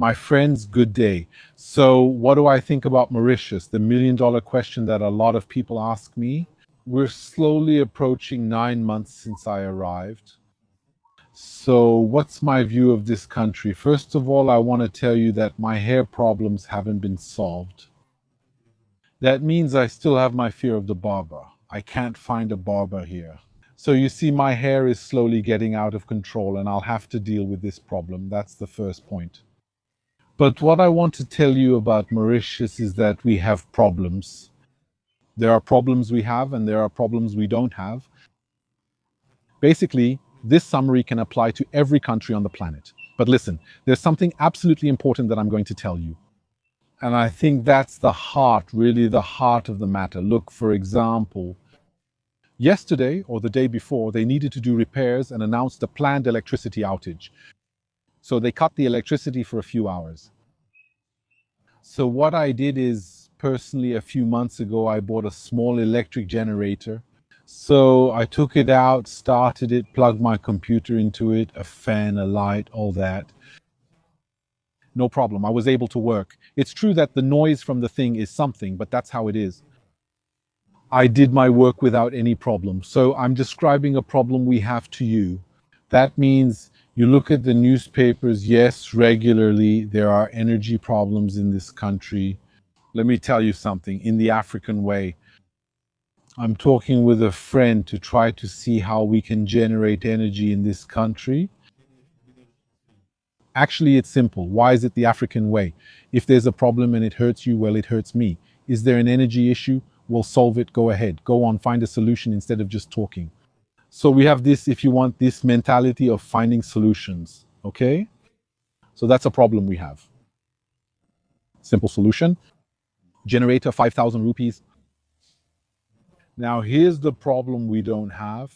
My friends, good day. So, what do I think about Mauritius? The million-dollar question that a lot of people ask me. We're slowly approaching 9 months since I arrived. So, what's my view of this country? First of all, I want to tell you that my hair problems haven't been solved. That means I still have my fear of the barber. I can't find a barber here. So you see, my hair is slowly getting out of control, and I'll have to deal with this problem. That's the first point. But what I want to tell you about Mauritius is that we have problems. There are problems we have, and there are problems we don't have. Basically, this summary can apply to every country on the planet. But listen, there's something absolutely important that I'm going to tell you. And I think that's the heart, really the heart of the matter. Look, for example, yesterday or the day before, they needed to do repairs and announced a planned electricity outage. So they cut the electricity for a few hours. So what I did is, personally, a few months ago, I bought a small electric generator. So I took it out, started it, plugged my computer into it, a fan, a light, all that. No problem. I was able to work. It's true that the noise from the thing is something, but that's how it is. I did my work without any problem. So I'm describing a problem we have to you. That means you look at the newspapers, yes, regularly, there are energy problems in this country. Let me tell you something, in the African way. I'm talking with a friend to try to see how we can generate energy in this country. Actually, it's simple. Why is it the African way? If there's a problem and it hurts you, well, it hurts me. Is there an energy issue? We'll solve it. Go ahead. Go on, find a solution instead of just talking. So we have this, if you want, this mentality of finding solutions. Okay? So that's a problem we have. Simple solution. Generator, 5,000 rupees. Now, here's the problem we don't have.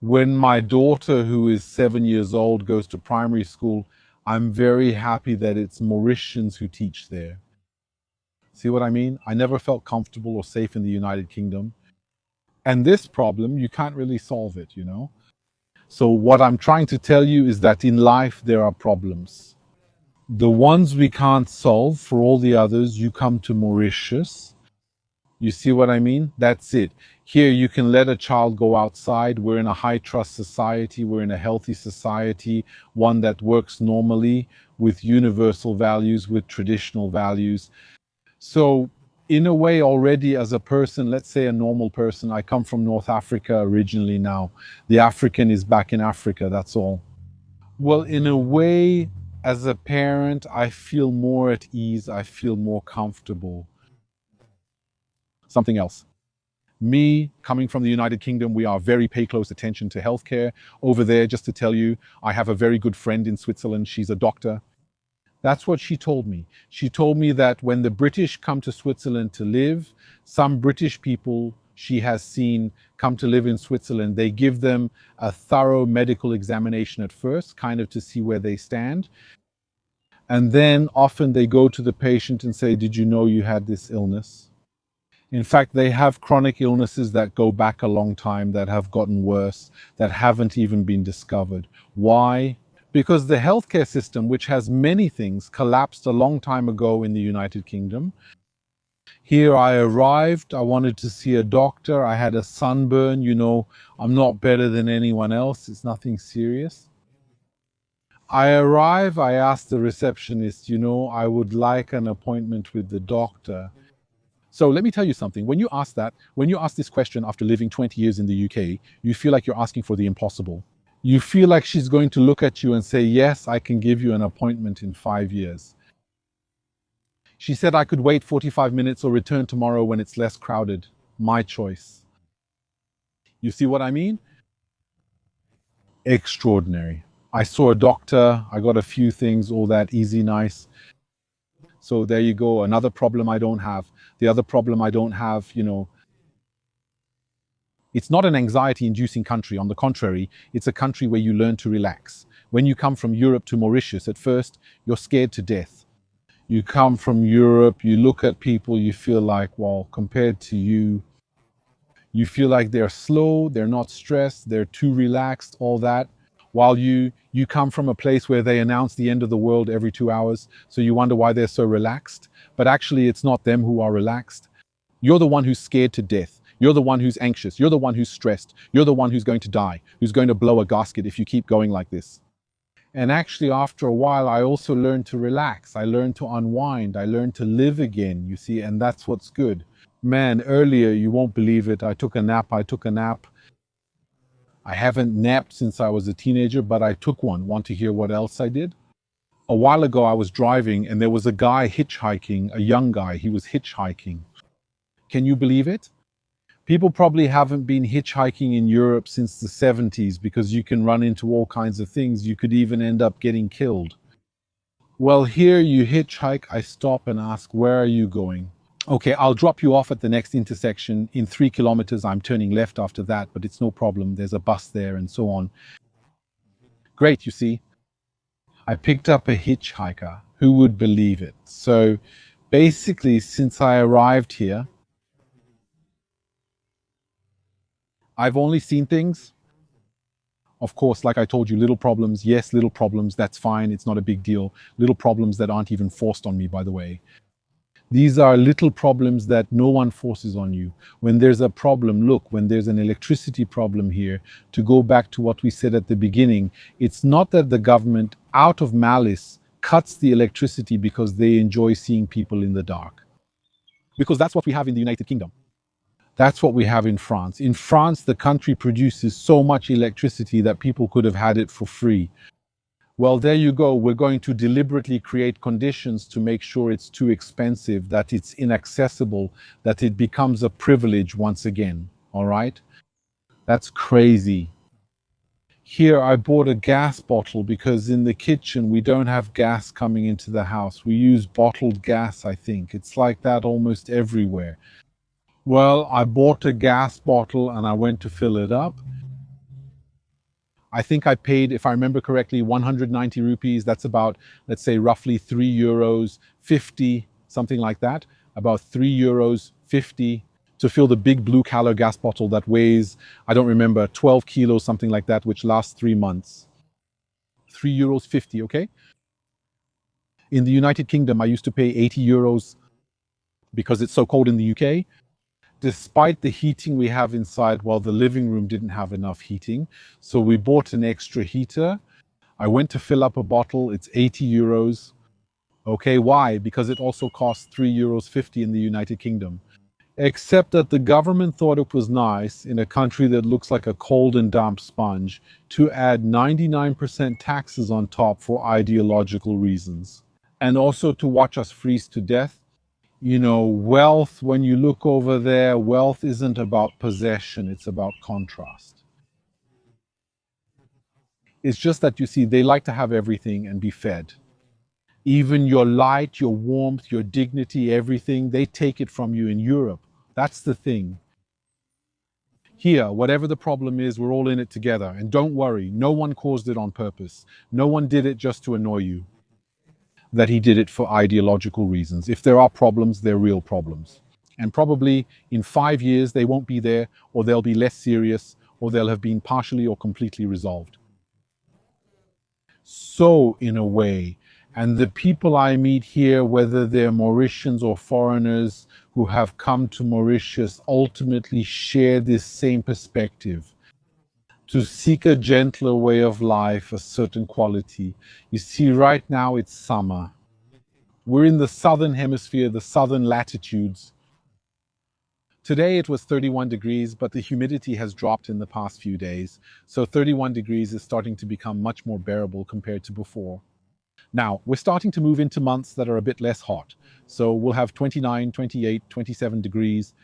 When my daughter, who is 7 years old, goes to primary school, I'm very happy that it's Mauritians who teach there. See what I mean? I never felt comfortable or safe in the United Kingdom. And this problem, you can't really solve it, you know? So what I'm trying to tell you is that in life, there are problems. The ones we can't solve, for all the others, you come to Mauritius. You see what I mean? That's it. Here you can let a child go outside. We're in a high trust society. We're in a healthy society, one that works normally with universal values, with traditional values. So in a way, already as a person, let's say a normal person, I come from North Africa originally now. The African is back in Africa, that's all. Well, in a way, as a parent, I feel more at ease. I feel more comfortable. Something else. Me, coming from the United Kingdom, we are very pay close attention to healthcare. Over there, just to tell you, I have a very good friend in Switzerland. She's a doctor. That's what she told me. She told me that when the British come to Switzerland to live, some British people she has seen come to live in Switzerland, they give them a thorough medical examination at first, kind of to see where they stand. And then often they go to the patient and say, did you know you had this illness? In fact, they have chronic illnesses that go back a long time, that have gotten worse, that haven't even been discovered. Why? Because the healthcare system, which has many things, collapsed a long time ago in the United Kingdom. Here I arrived, I wanted to see a doctor, I had a sunburn, you know, I'm not better than anyone else, it's nothing serious. I arrive, I ask the receptionist, you know, I would like an appointment with the doctor. So let me tell you something. When you ask this question after living 20 years in the UK, you feel like you're asking for the impossible. You feel like she's going to look at you and say, yes, I can give you an appointment in 5 years. She said I could wait 45 minutes or return tomorrow when it's less crowded. My choice. You see what I mean? Extraordinary. I saw a doctor, I got a few things, all that easy, nice. So there you go, another problem I don't have. The other problem I don't have, you know, it's not an anxiety-inducing country. On the contrary, it's a country where you learn to relax. When you come from Europe to Mauritius, at first, you're scared to death. You come from Europe, you look at people, you feel like, well, compared to you, you feel like they're slow, they're not stressed, they're too relaxed, all that. while you come from a place where they announce the end of the world every 2 hours, so you wonder why they're so relaxed. But actually, it's not them who are relaxed. You're the one who's scared to death. You're the one who's anxious. You're the one who's stressed. You're the one who's going to die, who's going to blow a gasket if you keep going like this. And actually, after a while, I also learned to relax. I learned to unwind. I learned to live again, you see, and that's what's good. Man, earlier, you won't believe it, I took a nap. I haven't napped since I was a teenager, but I took one. Want to hear what else I did? A while ago, I was driving and there was a guy hitchhiking, a young guy. He was hitchhiking. Can you believe it? People probably haven't been hitchhiking in Europe since the 70s because you can run into all kinds of things. You could even end up getting killed. Well, here you hitchhike, I stop and ask, where are you going? Okay, I'll drop you off at the next intersection. In 3 kilometers, I'm turning left after that, but it's no problem. There's a bus there and so on. Great, you see. I picked up a hitchhiker. Who would believe it? So basically, since I arrived here, I've only seen things. Of course, like I told you, little problems. Yes, little problems. That's fine. It's not a big deal. Little problems that aren't even forced on me, by the way. These are little problems that no one forces on you. When there's a problem, look, when there's an electricity problem here, to go back to what we said at the beginning, it's not that the government, out of malice, cuts the electricity because they enjoy seeing people in the dark. Because that's what we have in the United Kingdom. That's what we have in France. In France, the country produces so much electricity that people could have had it for free. Well, there you go. We're going to deliberately create conditions to make sure it's too expensive, that it's inaccessible, that it becomes a privilege once again. All right? That's crazy. Here, I bought a gas bottle because in the kitchen we don't have gas coming into the house. We use bottled gas, I think. It's like that almost everywhere. Well, I bought a gas bottle and I went to fill it up. I think I paid, if I remember correctly, 190 rupees. That's about, let's say, roughly €3, 50, something like that. About €3, 50 to fill the big blue color gas bottle that weighs, I don't remember, 12 kilos, something like that, which lasts 3 months. €3, 50, okay? In the United Kingdom, I used to pay €80 because it's so cold in the UK. Despite the heating we have inside, well, the living room didn't have enough heating. So we bought an extra heater. I went to fill up a bottle. It's €80. Okay, why? Because it also costs €3, 50 in the United Kingdom. Except that the government thought it was nice in a country that looks like a cold and damp sponge to add 99% taxes on top for ideological reasons. And also to watch us freeze to death. You know, wealth, when you look over there, wealth isn't about possession, it's about contrast. It's just that you see, they like to have everything and be fed. Even your light, your warmth, your dignity, everything, they take it from you in Europe. That's the thing. Here, whatever the problem is, we're all in it together. And don't worry, no one caused it on purpose. No one did it just to annoy you. That he did it for ideological reasons. If there are problems, they're real problems. And probably in 5 years, they won't be there, or they'll be less serious, or they'll have been partially or completely resolved. So, in a way, and the people I meet here, whether they're Mauritians or foreigners who have come to Mauritius, ultimately share this same perspective. To seek a gentler way of life, a certain quality. You see, right now it's summer. We're in the southern hemisphere, the southern latitudes. Today it was 31 degrees, but the humidity has dropped in the past few days. So 31 degrees is starting to become much more bearable compared to before. Now, we're starting to move into months that are a bit less hot. So we'll have 29, 28, 27 degrees.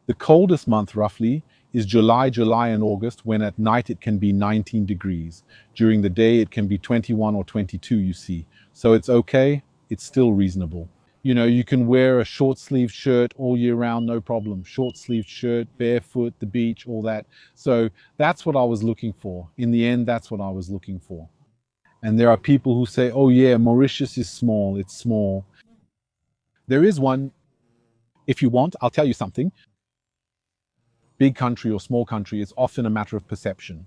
The coldest month, roughly, is July and August, when at night it can be 19 degrees. During the day it can be 21 or 22, you see. So it's okay, it's still reasonable. You know, you can wear a short sleeved shirt all year round, no problem. Short sleeved shirt, barefoot, the beach, all that. So that's what I was looking for. In the end, that's what I was looking for. And there are people who say, oh yeah, Mauritius is small, it's small. There is one, if you want, I'll tell you something. Big country or small country, it's often a matter of perception.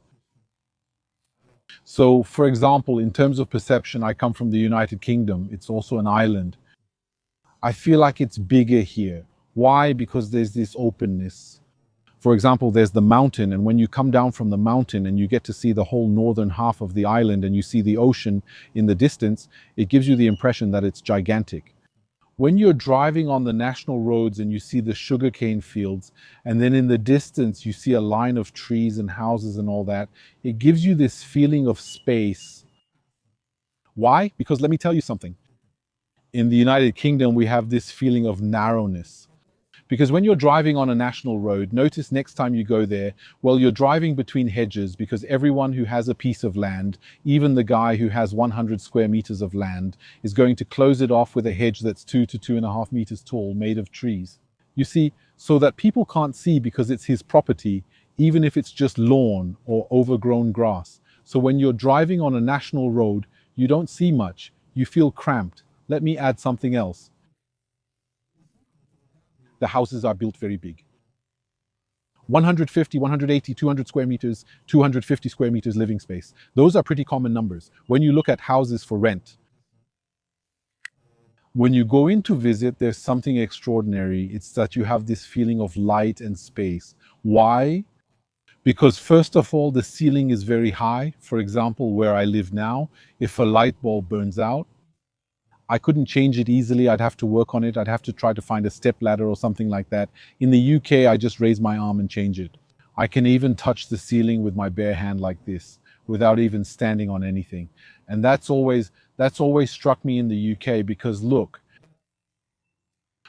So, for example, in terms of perception, I come from the United Kingdom. It's also an island. I feel like it's bigger here. Why? Because there's this openness. For example, there's the mountain, and when you come down from the mountain and you get to see the whole northern half of the island and you see the ocean in the distance, it gives you the impression that it's gigantic. When you're driving on the national roads and you see the sugarcane fields, and then in the distance you see a line of trees and houses and all that, it gives you this feeling of space. Why? Because let me tell you something. In the United Kingdom, we have this feeling of narrowness. Because when you're driving on a national road, notice next time you go there, well, you're driving between hedges because everyone who has a piece of land, even the guy who has 100 square meters of land, is going to close it off with a hedge that's 2 to 2.5 meters tall, made of trees. You see, so that people can't see because it's his property, even if it's just lawn or overgrown grass. So when you're driving on a national road, you don't see much. You feel cramped. Let me add something else. The houses are built very big. 150, 180, 200 square meters, 250 square meters living space. Those are pretty common numbers. When you look at houses for rent, when you go in to visit, there's something extraordinary. It's that you have this feeling of light and space. Why? Because first of all, the ceiling is very high. For example, where I live now, if a light bulb burns out, I couldn't change it easily. I'd have to work on it. I'd have to try to find a step ladder or something like that. In the UK, I just raise my arm and change it. I can even touch the ceiling with my bare hand like this without even standing on anything. And that's always struck me in the UK because look,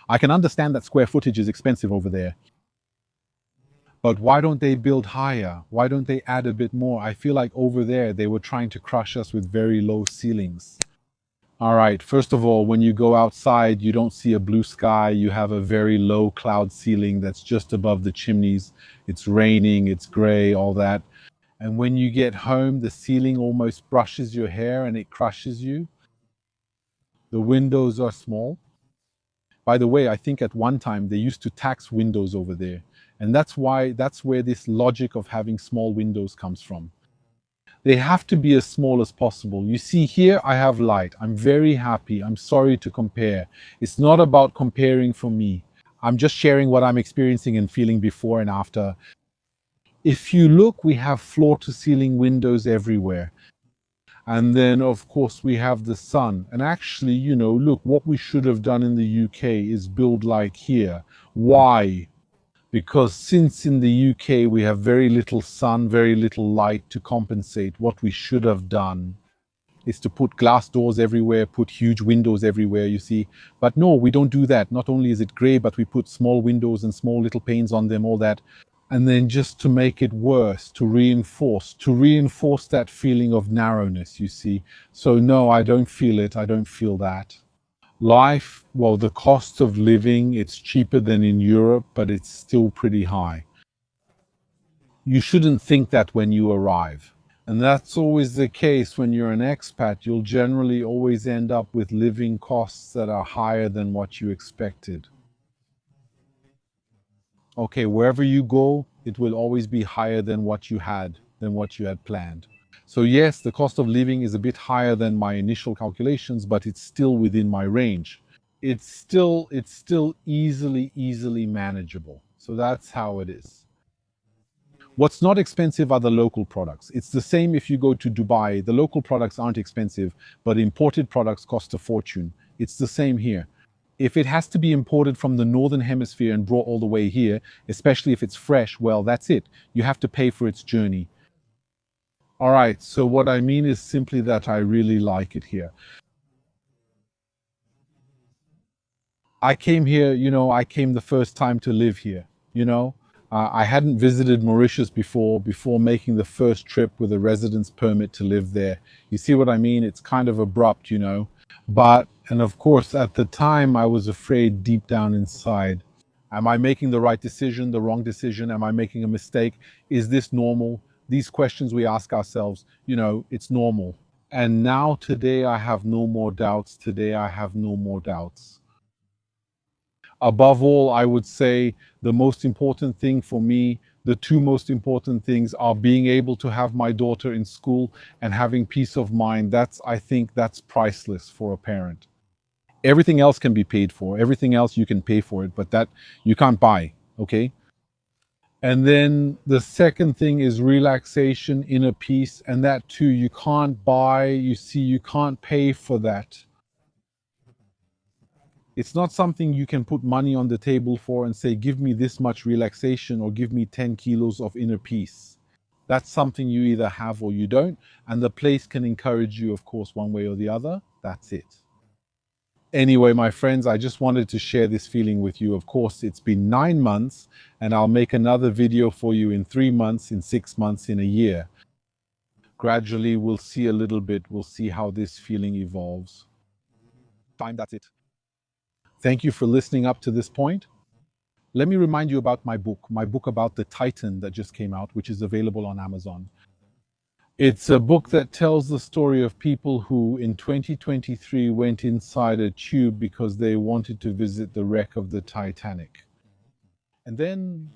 I can understand that square footage is expensive over there. But why don't they build higher? Why don't they add a bit more? I feel like over there they were trying to crush us with very low ceilings. All right, first of all, when you go outside, you don't see a blue sky. You have a very low cloud ceiling that's just above the chimneys. It's raining, it's gray, all that. And when you get home, the ceiling almost brushes your hair and it crushes you. The windows are small. By the way, I think at one time they used to tax windows over there. And that's where this logic of having small windows comes from. They have to be as small as possible. You see, here I have light. I'm very happy. I'm sorry to compare. It's not about comparing for me. I'm just sharing what I'm experiencing and feeling before and after. If you look, we have floor to ceiling windows everywhere. And then, of course, we have the sun. And actually, look, what we should have done in the UK is build like here. Why? Because since in the UK we have very little sun, very little light to compensate, what we should have done is to put glass doors everywhere, put huge windows everywhere, you see. But no, we don't do that. Not only is it grey, but we put small windows and small little panes on them, all that. And then just to make it worse, to reinforce that feeling of narrowness, you see. So no, I don't feel it. I don't feel that. Life, well, the cost of living, it's cheaper than in Europe, but it's still pretty high. You shouldn't think that when you arrive. And that's always the case when you're an expat. You'll generally always end up with living costs that are higher than what you expected. Okay, wherever you go, it will always be higher than what you had planned. So yes, the cost of living is a bit higher than my initial calculations, but it's still within my range. It's still easily manageable. So that's how it is. What's not expensive are the local products. It's the same if you go to Dubai. The local products aren't expensive, but imported products cost a fortune. It's the same here. If it has to be imported from the northern hemisphere and brought all the way here, especially if it's fresh, well, that's it. You have to pay for its journey. All right, so what I mean is simply that I really like it here. I came here, I came the first time to live here, you know. I hadn't visited Mauritius before making the first trip with a residence permit to live there. You see what I mean? It's kind of abrupt. And of course, at the time, I was afraid deep down inside. Am I making the right decision, the wrong decision? Am I making a mistake? Is this normal? These questions we ask ourselves, it's normal. And now, today, I have no more doubts. Today, I have no more doubts. Above all, I would say the most important thing for me, the two most important things are being able to have my daughter in school and having peace of mind. I think that's priceless for a parent. Everything else can be paid for. Everything else you can pay for it, but that you can't buy. Okay. And then the second thing is relaxation, inner peace. And that too, you can't buy, you see, you can't pay for that. It's not something you can put money on the table for and say, give me this much relaxation or give me 10 kilos of inner peace. That's something you either have or you don't. And the place can encourage you, of course, one way or the other. That's it. Anyway, my friends, I just wanted to share this feeling with you. Of course, it's been 9 months, and I'll make another video for you in 3 months, in 6 months, in a year. Gradually, we'll see a little bit. We'll see how this feeling evolves. That's it. Thank you for listening up to this point. Let me remind you about my book about the Titan that just came out, which is available on Amazon. It's a book that tells the story of people who in 2023 went inside a tube because they wanted to visit the wreck of the Titanic. And then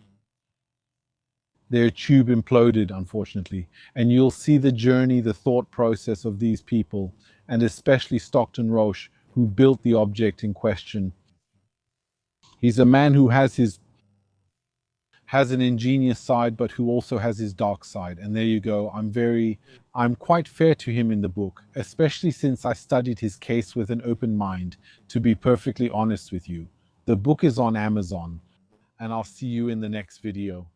their tube imploded, unfortunately. And you'll see the journey, the thought process of these people, and especially Stockton Roche, who built the object in question. He's a man who has an ingenious side, but who also has his dark side. And there you go. I'm quite fair to him in the book, especially since I studied his case with an open mind, to be perfectly honest with you. The book is on Amazon, and I'll see you in the next video.